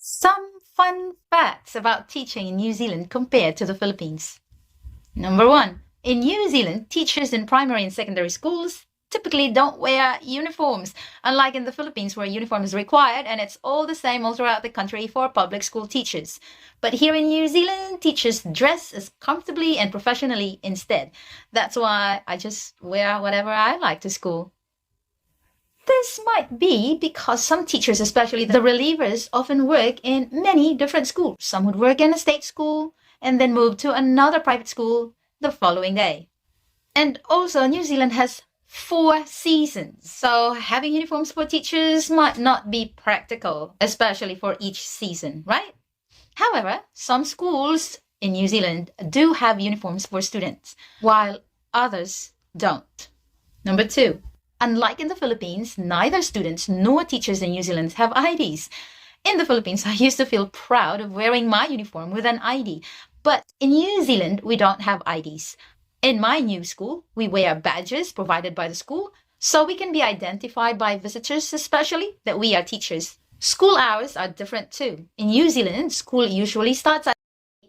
Some fun facts about teaching in New Zealand compared to the Philippines. Number one, in New Zealand, teachers in primary and secondary schools typically don't wear uniforms, unlike in the Philippines where uniform is required and it's all the same all throughout the country for public school teachers. But here in New Zealand, teachers dress as comfortably and professionally instead. That's why I just wear whatever I like to school. This might be because some teachers, especially the relievers, often work in many different schools. Some would work in a state school and then move to another private school the following day. And also, New Zealand has 4 seasons, so having uniforms for teachers might not be practical, especially for each season, right? However, some schools in New Zealand do have uniforms for students, while others don't. Number 2. Unlike in the Philippines, neither students nor teachers in New Zealand have IDs. In the Philippines, I used to feel proud of wearing my uniform with an ID, but in New Zealand, we don't have IDs. In my new school, we wear badges provided by the school, so we can be identified by visitors, especially that we are teachers. School hours are different too. In New Zealand, school usually starts at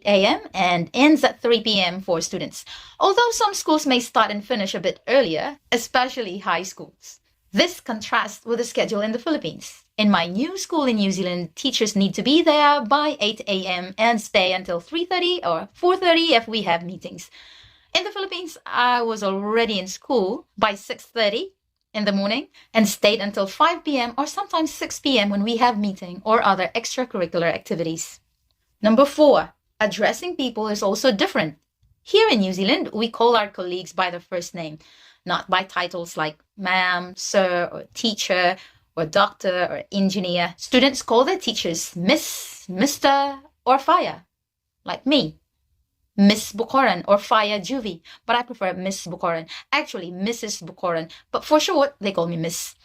8 a.m. and ends at 3 p.m. for students, although some schools may start and finish a bit earlier, especially high schools. This contrasts with the schedule in the Philippines. In my new school in New Zealand, teachers need to be there by 8 a.m. and stay until 3:30 or 4:30 if we have meetings. In the Philippines, I was already in school by 6:30 in the morning and stayed until 5 p.m. or sometimes 6 p.m. when we have meeting or other extracurricular activities. Number 4. Addressing people is also different. Here in New Zealand, we call our colleagues by their first name, not by titles like ma'am, sir, or teacher, or doctor, or engineer. Students call their teachers Miss, Mr., or Faya, like me. Miss Bukoran or Faya Juvie, but I prefer Miss Bukoran. Actually, Mrs. Bukoran, but for short, they call me Miss.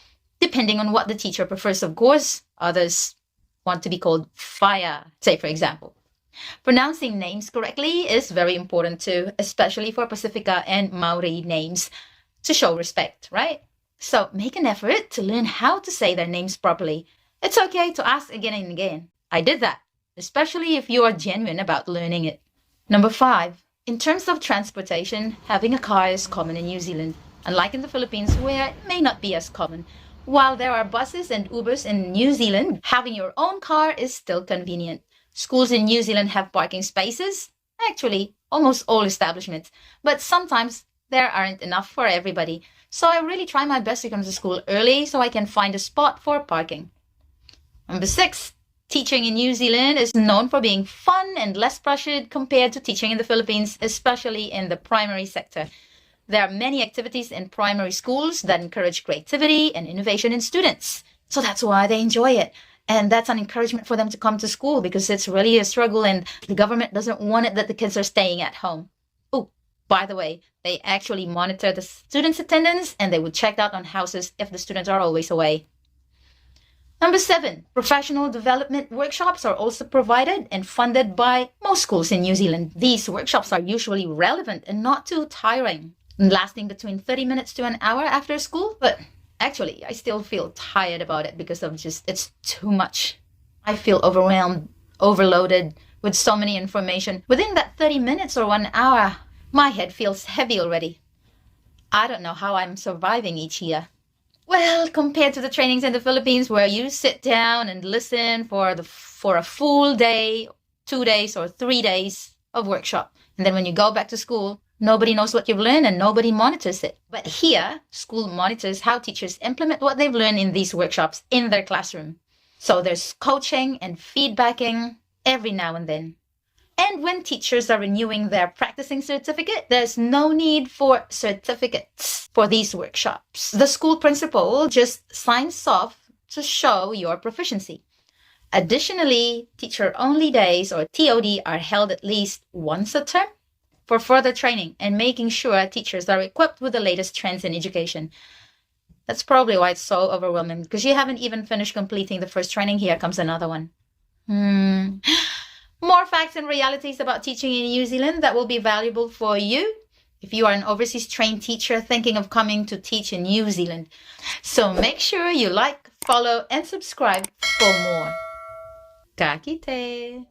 Depending on what the teacher prefers, of course. Others want to be called Faya, say for example. Pronouncing names correctly is very important too, especially for Pacifica and Maori names, to show respect, right? So make an effort to learn how to say their names properly. It's okay to ask again and again. I did that, especially if you are genuine about learning it. Number 5. In terms of transportation, having a car is common in New Zealand, unlike in the Philippines where it may not be as common. While there are buses and Ubers in New Zealand, having your own car is still convenient. Schools in New Zealand have parking spaces, actually almost all establishments, but sometimes there aren't enough for everybody. So I really try my best to come to school early so I can find a spot for parking. Number 6. Teaching in New Zealand is known for being fun and less pressured compared to teaching in the Philippines, especially in the primary sector. There are many activities in primary schools that encourage creativity and innovation in students. So that's why they enjoy it. And that's an encouragement for them to come to school because it's really a struggle and the government doesn't want it that the kids are staying at home. Oh, by the way, they actually monitor the students' attendance and they would check out on houses if the students are always away. Number 7, professional development workshops are also provided and funded by most schools in New Zealand. These workshops are usually relevant and not too tiring, lasting between 30 minutes to an hour after school, but actually, I still feel tired about it because of it's too much. I feel overwhelmed, overloaded with so many information. Within that 30 minutes or 1 hour, my head feels heavy already. I don't know how I'm surviving each year. Well, compared to the trainings in the Philippines where you sit down and listen for a full day, 2 days or 3 days of workshop. And then when you go back to school, nobody knows what you've learned and nobody monitors it. But here, school monitors how teachers implement what they've learned in these workshops in their classroom. So there's coaching and feedbacking every now and then. And when teachers are renewing their practicing certificate, there's no need for certificates for these workshops. The school principal just signs off to show your proficiency. Additionally, teacher-only days or TOD are held at least once a term for further training and making sure teachers are equipped with the latest trends in education. That's probably why it's so overwhelming, because you haven't even finished completing the first training. Here comes another one. More facts and realities about teaching in New Zealand that will be valuable for you if you are an overseas trained teacher thinking of coming to teach in New Zealand. So make sure you like, follow, and subscribe for more. Kakite.